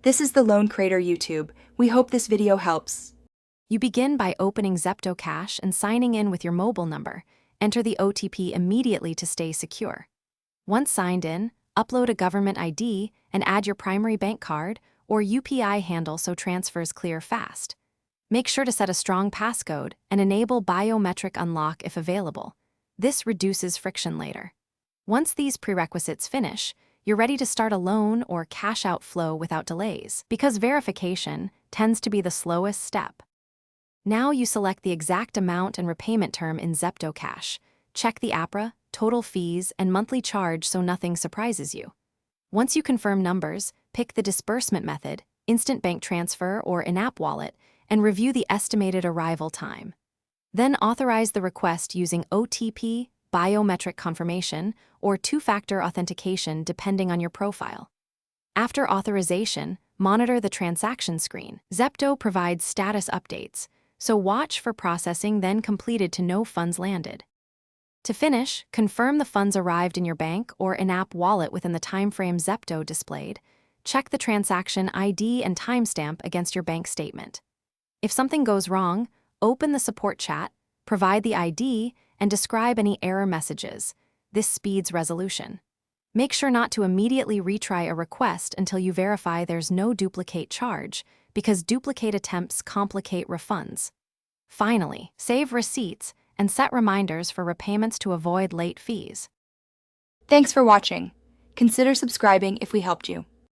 This is the Loan Creator YouTube. We hope this video helps. You begin by opening Zepto Cash and signing in with your mobile number. Enter the OTP immediately to stay secure. Once signed in, upload a government ID and add your primary bank card or UPI handle so transfers clear fast. Make sure to set a strong passcode and enable biometric unlock if available. This reduces friction later. Once these prerequisites finish, you're ready to start a loan or cash out flow without delays, because verification tends to be the slowest step. Now you select the exact amount and repayment term in Zepto Cash. Check the APRA, total fees, and monthly charge so nothing surprises you. Once you confirm numbers, pick the disbursement method, instant bank transfer or in-app wallet, and review the estimated arrival time. Then authorize the request using OTP, biometric confirmation, or two-factor authentication depending on your profile. After authorization, monitor the transaction screen. Zepto provides status updates, so watch for processing then completed to know funds landed. To finish, confirm the funds arrived in your bank or in-app wallet within the timeframe Zepto displayed. Check the transaction ID and timestamp against your bank statement. If something goes wrong, open the support chat, provide the ID, and describe any error messages. This speeds resolution. Make sure not to immediately retry a request until you verify there's no duplicate charge, because duplicate attempts complicate refunds. Finally, save receipts and set reminders for repayments to avoid late fees. Thanks for watching. Consider subscribing if we helped you.